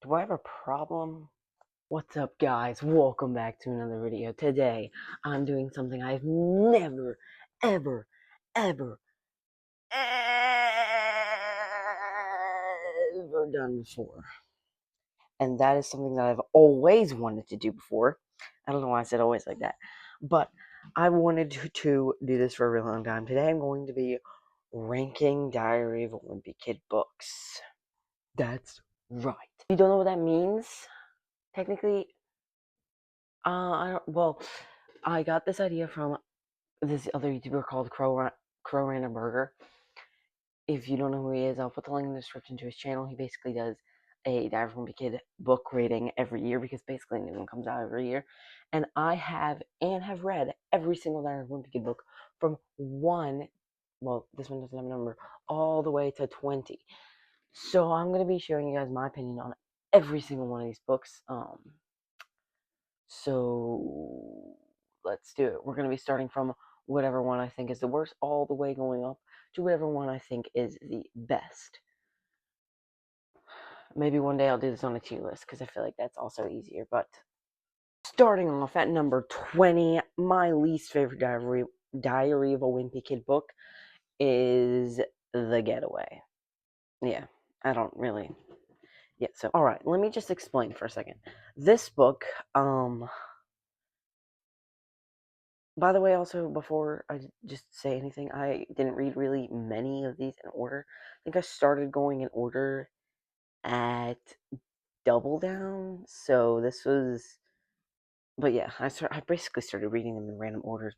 Do I have a problem? What's up, guys? Welcome back to another video. Today, I'm doing something I've never, ever, ever, ever done before. And that is something that I've always wanted to do before. I don't know why I said always like that. But I wanted to do this for a really long time. Today, I'm going to be ranking Diary of a Wimpy Kid books. That's right. If you don't know what that means, technically, I got this idea from this other YouTuber called Crow Random Burger. If you don't know who he is, I'll put the link in the description to his channel. He basically does a Diary from a Kid book rating every year because basically a new one comes out every year. And I have read every single Diary from a Kid book from 1, well, this one doesn't have a number, all the way to 20. So I'm going to be showing you guys my opinion on every single one of these books. So let's do it. We're going to be starting from whatever one I think is the worst, all the way going up to whatever one I think is the best. Maybe one day I'll do this on a tier list because I feel like that's also easier. But starting off at number 20, my least favorite Diary of a Wimpy Kid book is The Getaway. Yeah, I don't really. Yeah, so alright, let me just explain for a second. This book, by the way, also, before I just say anything, I didn't read really many of these in order. I think I started going in order at Double Down, so this was... But yeah, I basically started reading them in random orders,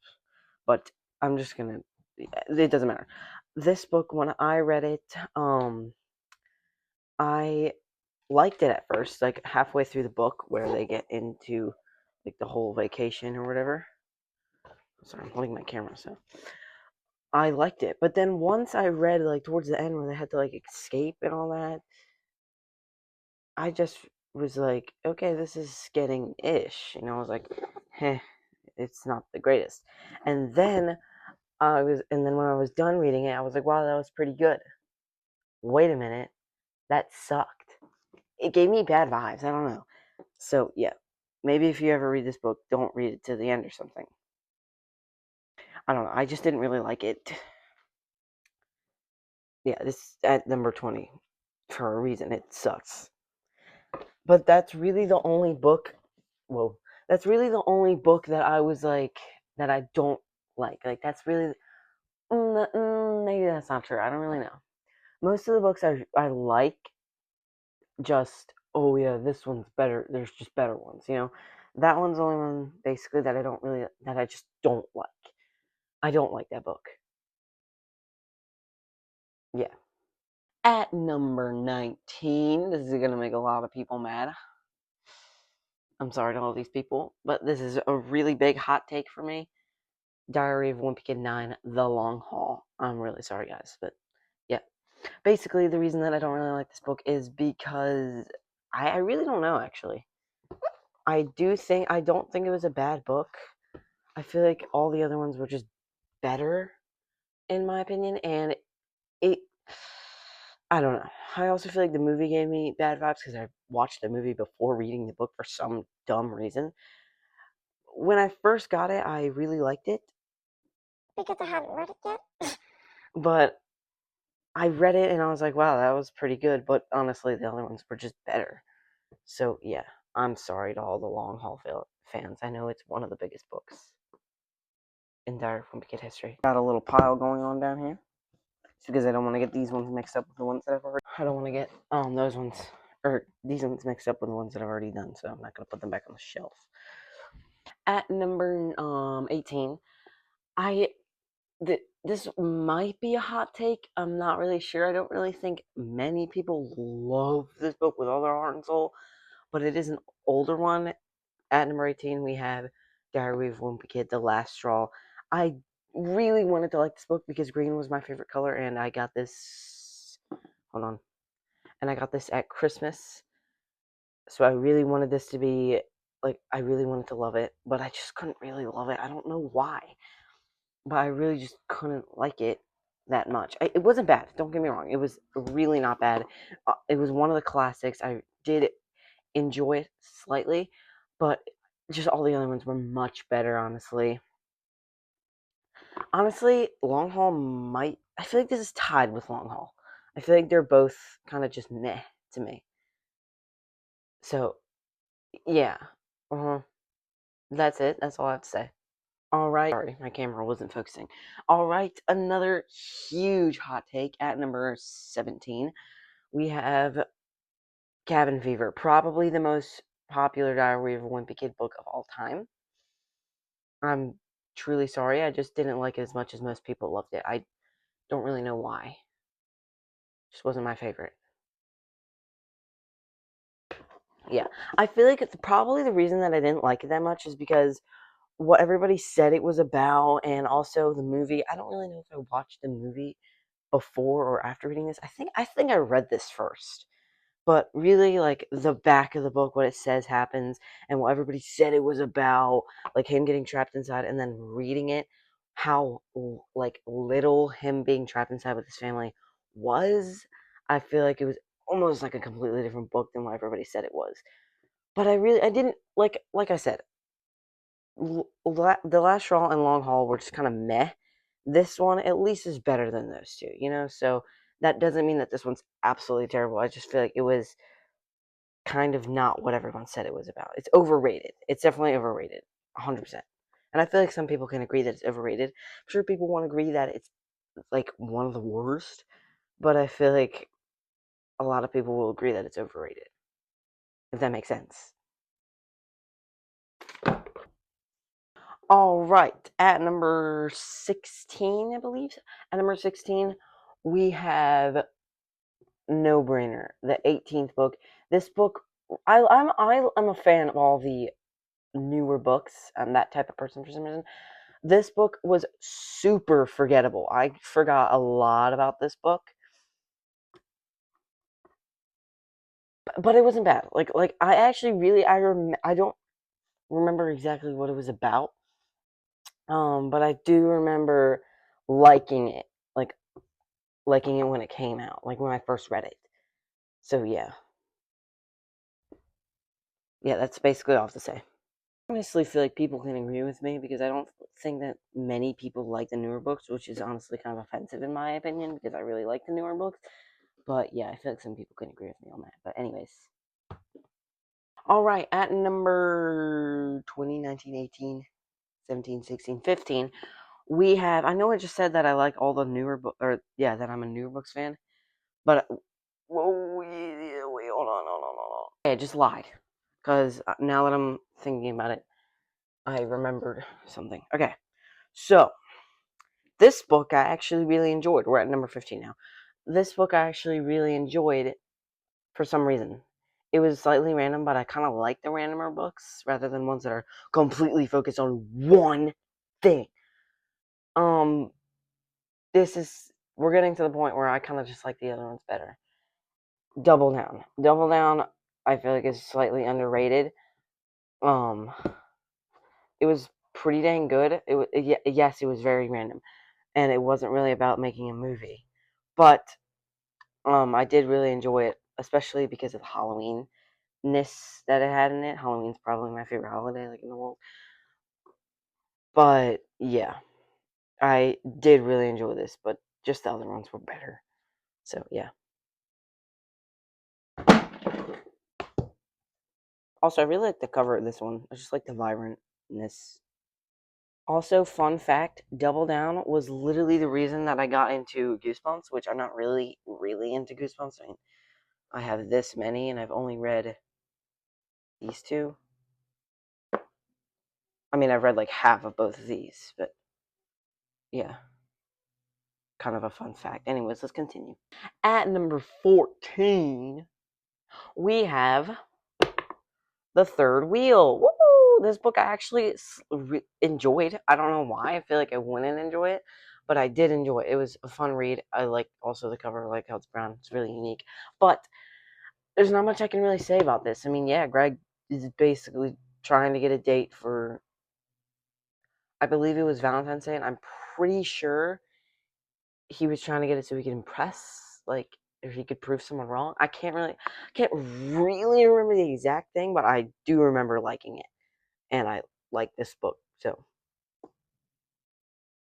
but I'm just gonna... It doesn't matter. This book, when I read it, I liked it at first, like halfway through the book, where they get into, like, the whole vacation or whatever. Sorry, I'm holding my camera, so... I liked it, but then once I read, like, towards the end where they had to, like, escape and all that, I just was like, okay, this is getting ish, I was like, heh, it's not the greatest. And then when I was done reading it, I was like, wow, that was pretty good. Wait a minute, that sucked. It gave me bad vibes, I don't know. So, yeah, maybe if you ever read this book, don't read it to the end or something. I don't know, I just didn't really like it. Yeah, this at number 20 for a reason. It sucks. But that's really the only book. Whoa, that's really the only book that I was like that I don't like. Like that's really maybe that's not true. I don't really know. Most of the books I like. Just oh yeah, this one's better. There's just better ones. That one's the only one basically that I just don't like. I don't like that book. Yeah. At number 19, this is going to make a lot of people mad. I'm sorry to all these people, but this is a really big hot take for me. Diary of Wimpy Kid 9, The Long Haul. I'm really sorry, guys, but yeah. Basically, the reason that I don't really like this book is because I really don't know, actually. I don't think it was a bad book. I feel like all the other ones were just better, in my opinion, and I don't know. I also feel like the movie gave me bad vibes because I watched the movie before reading the book for some dumb reason. When I first got it, I really liked it. Because I hadn't read it yet. But I read it and I was like, wow, that was pretty good. But honestly, the other ones were just better. So, yeah, I'm sorry to all the Long Haul fans. I know it's one of the biggest books in Diary from Kid history. Got a little pile going on down here. It's because I don't want to get these ones mixed up with the ones that I've already... I don't want to get those ones, or these ones mixed up with the ones that I've already done, so I'm not going to put them back on the shelf. At number 18, this might be a hot take. I'm not really sure. I don't really think many people love this book with all their heart and soul, but it is an older one. At number 18, we have Diary of a Wimpy Kid, The Last Straw. I really wanted to like this book because green was my favorite color, and I got this... Hold on. And I got this at Christmas. So I really wanted this to be... Like, I really wanted to love it, but I just couldn't really love it. I don't know why. But I really just couldn't like it that much. It wasn't bad. Don't get me wrong. It was really not bad. It was one of the classics. enjoy it slightly, but just all the other ones were much better, honestly. Honestly, Long Haul might. I feel like this is tied with Long Haul. I feel like they're both kind of just meh to me. So, yeah. Uh-huh. That's it. That's all I have to say. All right. Sorry, my camera wasn't focusing. All right. Another huge hot take at number 17. We have Cabin Fever, probably the most popular Diary of a Wimpy Kid book of all time. I'm truly sorry. I just didn't like it as much as most people loved it. I don't really know why. Just wasn't my favorite. Yeah. I feel like it's probably the reason that I didn't like it that much is because what everybody said it was about, and also the movie. I don't really know if I watched the movie before or after reading this. I think I read this first. But really, like, the back of the book, what it says happens, and what everybody said it was about, like, him getting trapped inside, and then reading it, how, like, little him being trapped inside with his family was, I feel like it was almost like a completely different book than what everybody said it was. But I didn't, like I said, The Last Straw and Long Haul were just kind of meh. This one, at least, is better than those two, you know? So that doesn't mean that this one's absolutely terrible. I just feel like it was kind of not what everyone said it was about. It's overrated. It's definitely overrated, 100%. And I feel like some people can agree that it's overrated. I'm sure people won't agree that it's like one of the worst, but I feel like a lot of people will agree that it's overrated, if that makes sense. All right, at number 16, I believe. At number 16, we have No Brainer, the 18th book. This book, I'm a fan of all the newer books. I'm that type of person for some reason. This book was super forgettable. I forgot a lot about this book, but it wasn't bad. Like I actually really I don't remember exactly what it was about. But I do remember liking it, like liking it when it came out, like when I first read it. So yeah, that's basically all I have to say. I honestly feel like people can agree with me because I don't think that many people like the newer books, which is honestly kind of offensive in my opinion because I really like the newer books. But yeah, I feel like some people can agree with me on that. But anyways. All right, at number 20, 19, 18, 17, 16, 15, we have, I know I just said that I like all the newer books, or yeah, that I'm a newer books fan, but, whoa, wait, hold on. Okay, I just lied, because now that I'm thinking about it, I remembered something. Okay, so, this book I actually really enjoyed. We're at number 15 now. This book I actually really enjoyed for some reason. It was slightly random, but I kind of like the randomer books rather than ones that are completely focused on one thing. Um, we're getting to the point where I kind of just like the other ones better. Double Down. Double Down, I feel like is slightly underrated. Um, it was pretty dang good. Yes, it was very random, and it wasn't really about making a movie, but I did really enjoy it, especially because of the Halloween ness that it had in it. Halloween's probably my favorite holiday, like, in the world. But yeah, I did really enjoy this, but just the other ones were better. So yeah. Also, I really like the cover of this one. I just like the vibrantness. Also, fun fact, Double Down was literally the reason that I got into Goosebumps, which I'm not really into Goosebumps. I mean, I have this many, and I've only read these two. I mean, I've read like half of both of these, but yeah, kind of a fun fact. Anyways, let's continue. At number 14, we have The Third Wheel. Woo! This book I actually enjoyed. I don't know why. I feel like I wouldn't enjoy it, but I did enjoy it. It was a fun read. I like also the cover. I like how it's brown. It's really unique. But there's not much I can really say about this. I mean, yeah, Greg is basically trying to get a date for, I believe it was Valentine's Day, and I'm pretty sure he was trying to get it so he could impress, like, if he could prove someone wrong. I can't really remember the exact thing, but I do remember liking it, and I like this book. So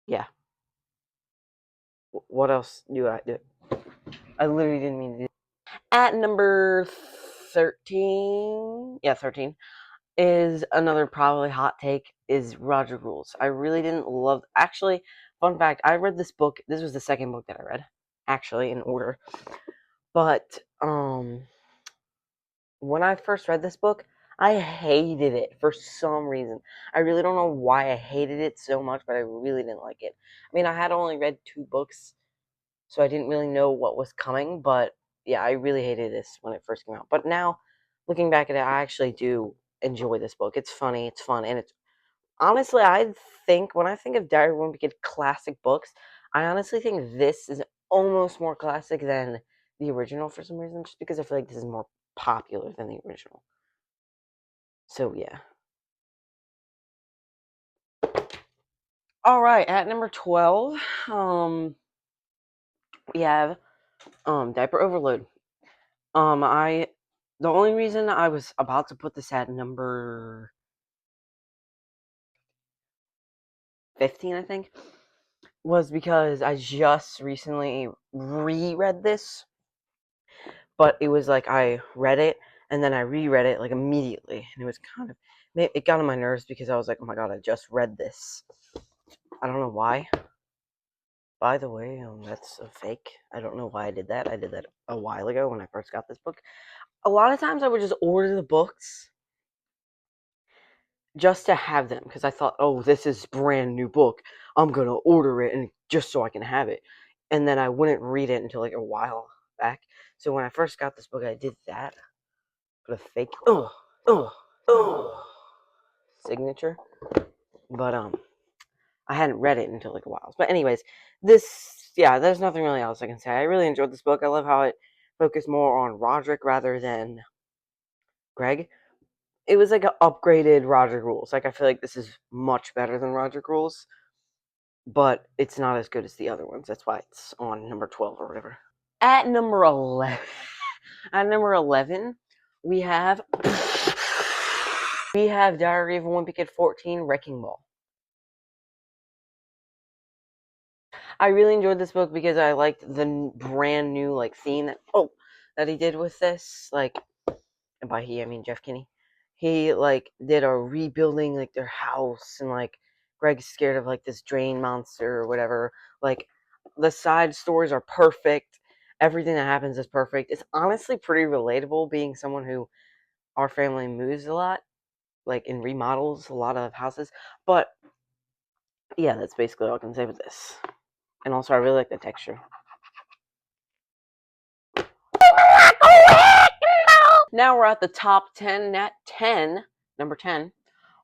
yeah. What else do I do? I literally didn't mean to do. At number 13, yeah, 13 is another probably hot take is Roger Rules. I really didn't love. Actually, fun fact: I read this book. This was the second book that I read, actually in order. But when I first read this book, I hated it for some reason. I really don't know why I hated it so much, but I really didn't like it. I mean, I had only read 2 books, so I didn't really know what was coming, but yeah, I really hated this when it first came out. But now, looking back at it, I actually do enjoy this book. It's funny, it's fun, and it's honestly, I think when I think of Diary of a Wimpy Kid classic books, I honestly think this is almost more classic than the original for some reason, just because I feel like this is more popular than the original. So yeah. All right, at number 12, we have Diaper Overload. The only reason I was about to put this at number 15, I think, was because I just recently reread this, but it was like I read it and then I reread it like immediately, and it was kind of, it got on my nerves because I was like, oh my god, I just read this. I don't know why. By the way, that's a fake. I don't know why I did that. I did that a while ago when I first got this book. A lot of times I would just order the books just to have them because I thought, oh, this is brand new book. I'm gonna order it and just so I can have it, and then I wouldn't read it until like a while back. So when I first got this book, I did that, put a fake signature, but I hadn't read it until like a while. But anyways, there's nothing really else I can say. I really enjoyed this book. I love how it focused more on Roderick rather than Greg. It was like an upgraded Roderick Rules. Like I feel like this is much better than Roderick Rules, but it's not as good as the other ones. That's why it's on number 12 or whatever. At number 11, we have Diary of a Wimpy Kid 14 Wrecking Ball. I really enjoyed this book because I liked the brand new like theme that he did with this. Like, and by he I mean Jeff Kinney. He like did a rebuilding like their house, and like Greg's scared of like this drain monster or whatever. Like the side stories are perfect. Everything that happens is perfect. It's honestly pretty relatable, being someone who our family moves a lot, like and remodels a lot of houses. But yeah, that's basically all I can say with this. And also, I really like the texture. Now we're at the top 10. At number 10,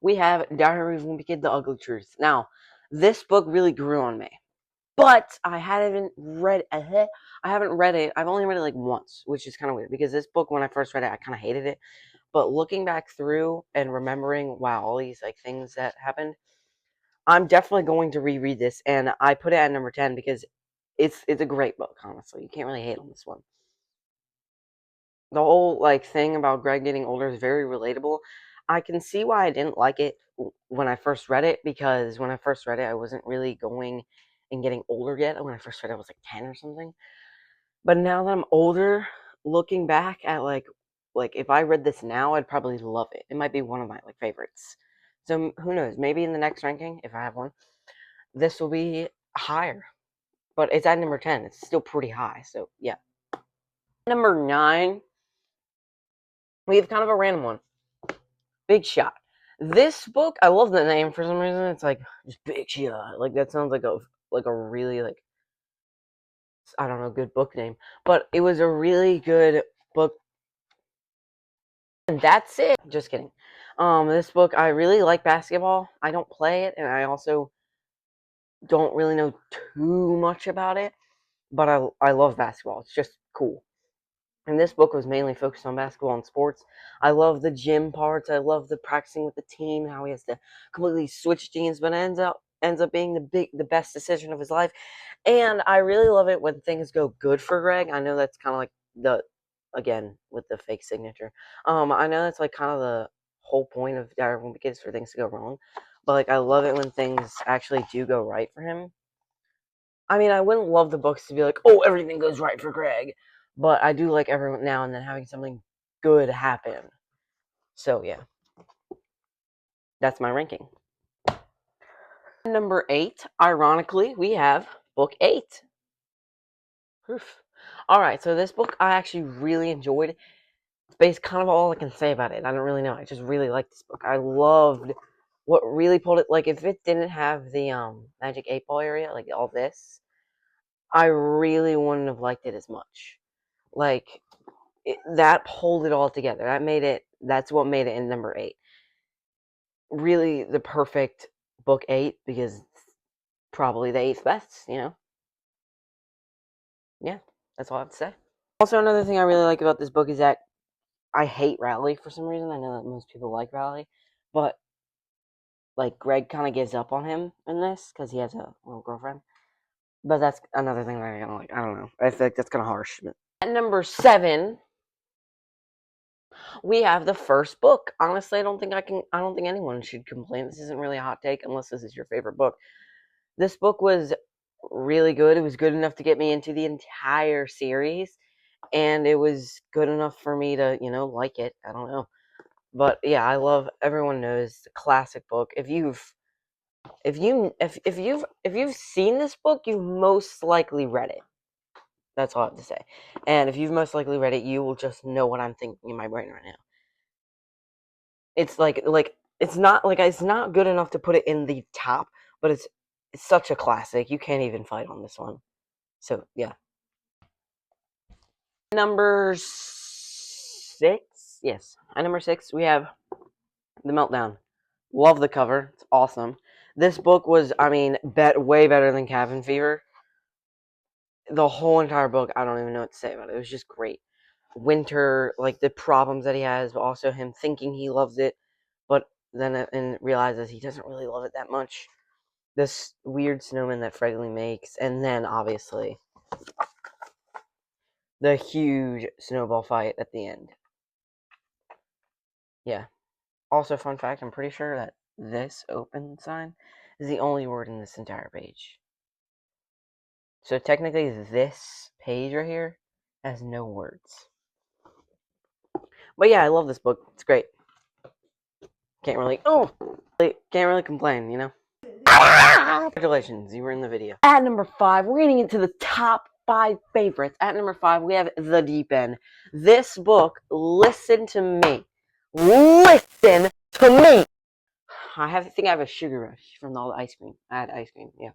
we have Diary of a Wimpy Kid: The Ugly Truth. Now, this book really grew on me, but I haven't read it. I've only read it like once, which is kind of weird because this book, when I first read it, I kind of hated it. But looking back through and remembering, wow, all these like things that happened, I'm definitely going to reread this, and I put it at number 10 because it's a great book. Honestly, you can't really hate on this one. The whole like thing about Greg getting older is very relatable. I can see why I didn't like it when I first read it, because when I first read it, I wasn't really going and getting older yet. When I first read it, I was like 10 or something. But now that I'm older, looking back at like if I read this now, I'd probably love it. It might be one of my like favorites. So who knows? Maybe in the next ranking, if I have one, this will be higher. But it's at number 10. It's still pretty high. So yeah. Number 9, we have kind of a random one. Big Shot. This book, I love the name for some reason. It's like just Big Shot. Like that sounds like a really like, I don't know, good book name. But it was a really good book. And that's it. Just kidding. This book, I really like basketball. I don't play it, and I also don't really know too much about it. But I love basketball. It's just cool. And this book was mainly focused on basketball and sports. I love the gym parts. I love the practicing with the team, how he has to completely switch teams. But it ends up ends up being the best decision of his life. And I really love it when things go good for Greg. I know that's kind of like again, with the fake signature. I know that's like kind of the whole point of Diary of a Wimpy Kid is for things to go wrong. But like, I love it when things actually do go right for him. I mean, I wouldn't love the books to be like, oh, everything goes right for Greg. But I do like every now and then having something good happen. So yeah, that's my ranking. Number 8, ironically, we have book 8. Proof. Alright, so this book I actually really enjoyed. It's based kind of all I can say about it. I don't really know. I just really like this book. I loved what really pulled it. Like, if it didn't have the Magic 8 Ball area, like all this, I really wouldn't have liked it as much. Like, that pulled it all together. That's what made it in number 8. Really the perfect book 8 because it's probably the 8th best, you know? Yeah, that's all I have to say. Also, another thing I really like about this book is that I hate Rowley for some reason. I know that most people like Rowley, but like Greg kind of gives up on him in this because he has a little girlfriend. But that's another thing that I kind of like. I don't know. I feel like that's kind of harsh. But. At number 7, we have the first book. Honestly, I don't think anyone should complain. This isn't really a hot take unless this is your favorite book. This book was really good. It was good enough to get me into the entire series, and it was good enough for me to, like it. I don't know. But yeah, I love everyone knows the classic book. If you've seen this book, you've most likely read it. That's all I have to say. And if you've most likely read it, you will just know what I'm thinking in my brain right now. It's like it's not good enough to put it in the top, but it's such a classic. You can't even fight on this one. So yeah. Number 6, yes. At number 6, we have The Meltdown. Love the cover. It's awesome. This book was, way better than Cabin Fever. The whole entire book, I don't even know what to say about it. It was just great. Winter, like the problems that he has, but also him thinking he loves it, but then and realizes he doesn't really love it that much. This weird snowman that Fregley makes, and then obviously the huge snowball fight at the end. Yeah. Also, fun fact, I'm pretty sure that this open sign is the only word in this entire page. So technically, this page right here has no words. But yeah, I love this book. It's great. Can't really complain, you know? Congratulations, you were in the video. At number 5, we're getting into the top 5 favorites. At number 5, we have The Deep End. This book, listen to me. Listen to me! I think I have a sugar rush from all the ice cream. I had ice cream, yeah.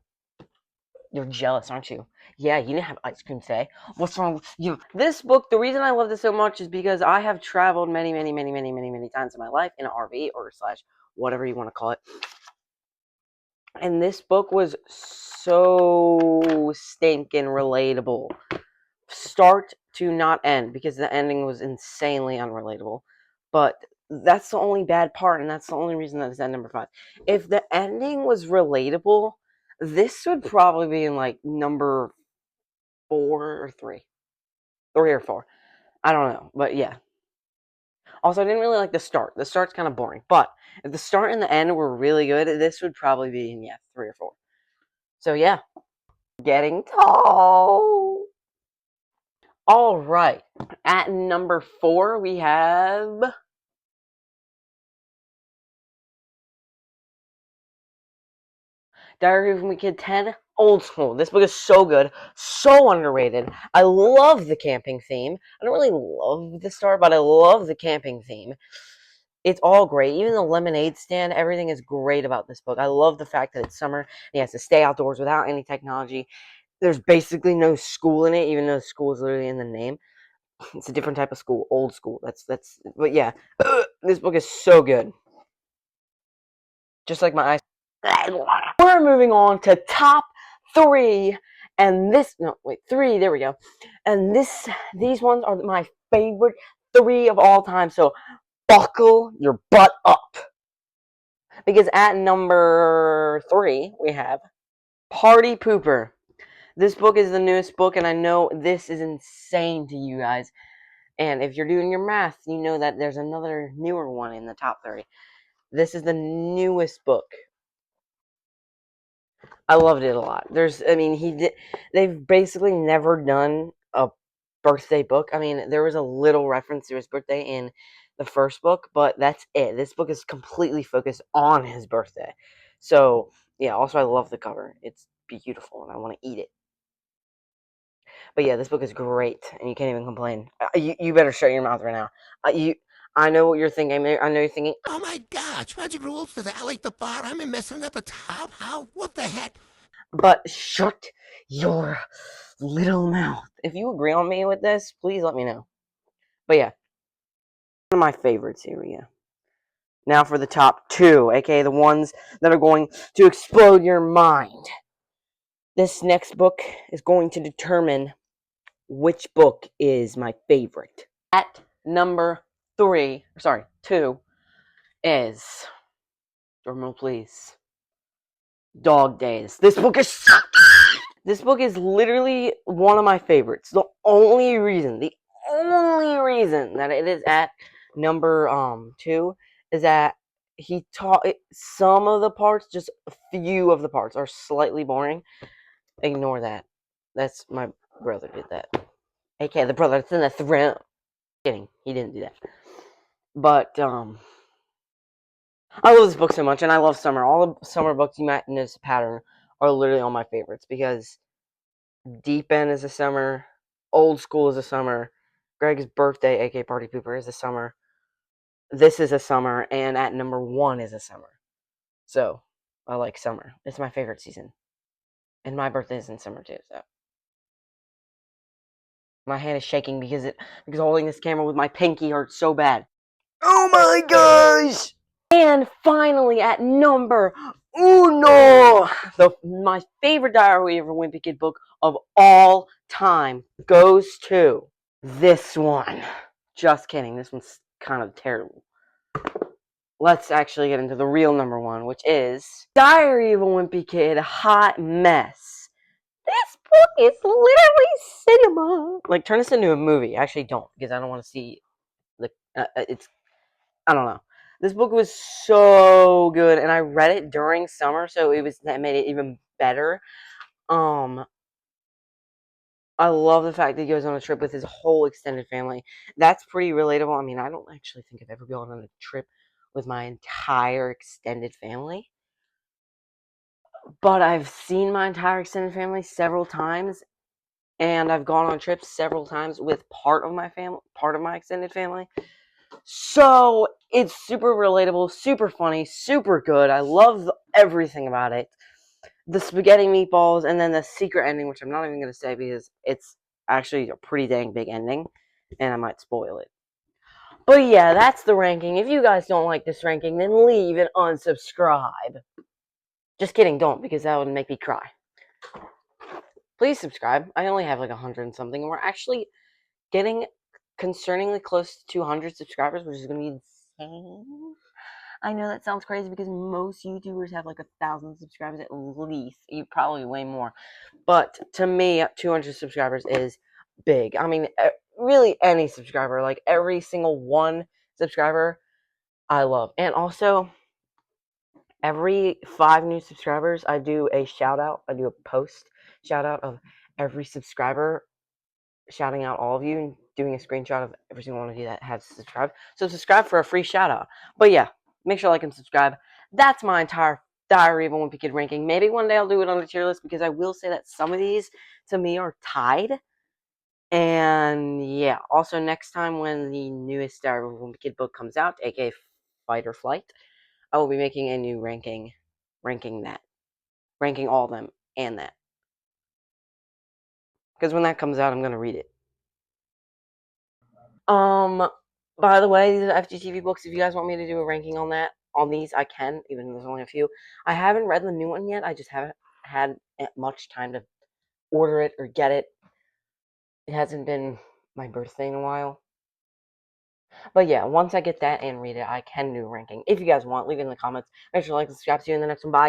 You're jealous, aren't you? Yeah, you didn't have ice cream today. What's wrong with you? This book, the reason I love this so much is because I have traveled many times in my life in an RV or / whatever you want to call it. And this book was so stinking relatable. Start to not end, because the ending was insanely unrelatable. But that's the only bad part, and that's the only reason that it's at number 5. If the ending was relatable, this would probably be in like number 4 or 3. 3 or 4. I don't know, but yeah. Also, I didn't really like the start. The start's kind of boring, but if the start and the end were really good, this would probably be in 3 or 4. So yeah. Getting tall. All right. At number 4, we have Diary of a Wimpy Kid 10, Old School. This book is so good, so underrated. I love the camping theme. I don't really love the start, but I love the camping theme. It's all great. Even the lemonade stand, everything is great about this book. I love the fact that it's summer and he has to stay outdoors without any technology. There's basically no school in it, even though school is literally in the name. It's a different type of school, old school. But yeah, this book is so good. Just like my eyes. We're moving on to top 3, and 3. There we go. And these ones are my favorite 3 of all time. So buckle your butt up. Because at number 3, we have Party Pooper. This book is the newest book, and I know this is insane to you guys. And if you're doing your math, you know that there's another newer one in the top 30. This is the newest book. I loved it a lot. They've basically never done a birthday book. I mean, there was a little reference to his birthday in the first book, but that's it. This book is completely focused on his birthday. So, yeah, also I love the cover. It's beautiful and I want to eat it. But yeah, this book is great and you can't even complain. You better shut your mouth right now. I know what you're thinking. I know you're thinking, Oh my gosh, Magic Rules to the alley at the bottom and messing at the top? How? What the heck? but shut your little mouth. If you agree on me with this, please let me know. But yeah, one of my favorites here, yeah. Now for the top 2, aka the ones that are going to explode your mind. This next book is going to determine which book is my favorite. At number 2 is, drumroll please, Dog Days. This book is literally one of my favorites. The only reason that it is at number 2 is that he taught some of the parts, just a few of the parts are slightly boring. Ignore that. That's my brother did that. AKA the brother that's in the throne. Kidding, he didn't do that. But I love this book so much, and I love summer. All the summer books, you might notice a pattern, are literally all my favorites because Deep End is a summer, Old School is a summer, Greg's Birthday, aka Party Pooper, is a summer. This is a summer, and at number 1 is a summer. So I like summer. It's my favorite season, and my birthday is in summer too. So my hand is shaking because holding this camera with my pinky hurts so bad. Oh my gosh! And finally, at number uno, my favorite Diary of a Wimpy Kid book of all time goes to this one. Just kidding. This one's kind of terrible. Let's actually get into the real number 1, which is Diary of a Wimpy Kid Hot Mess. This book is literally cinema. Like, turn this into a movie. Actually, don't, because I don't want to see the. I don't know. This book was so good, and I read it during summer, so that made it even better. Um, I love the fact that he goes on a trip with his whole extended family. That's pretty relatable. I mean, I don't actually think I've ever gone on a trip with my entire extended family, but I've seen my entire extended family several times, and I've gone on trips several times with part of my extended family. So it's super relatable, super funny, super good. I love everything about it. The spaghetti meatballs, and then the secret ending, which I'm not even going to say because it's actually a pretty dang big ending, and I might spoil it. But yeah, that's the ranking. If you guys don't like this ranking, then leave and unsubscribe. Just kidding, don't, because that would make me cry. Please subscribe. I only have like 100 and something, and we're actually getting concerningly close to 200 subscribers, which is going to be insane. I know that sounds crazy because most YouTubers have like 1,000 subscribers at least. You probably way more. But to me, 200 subscribers is big. I mean, really any subscriber, like every single one subscriber, I love. And also, every 5 new subscribers, I do a shout out. I do a post shout out of every subscriber, shouting out all of you and doing a screenshot of every single one of you that has subscribed. So subscribe for a free shout out. But yeah, make sure to like and subscribe. That's my entire Diary of a Wimpy Kid ranking. Maybe one day I'll do it on a tier list because I will say that some of these to me are tied. And yeah, also next time when the newest Diary of a Wimpy Kid book comes out, aka Fight or Flight, I will be making a new ranking ranking all of them and that. Because when that comes out, I'm going to read it. By the way, these are FGTV books. If you guys want me to do a ranking on these, I can, even though there's only a few. I haven't read the new one yet. I just haven't had much time to order it or get it. It hasn't been my birthday in a while. But yeah, once I get that and read it, I can do ranking. If you guys want, leave it in the comments. Make sure to like and subscribe. See you in the next one. Bye.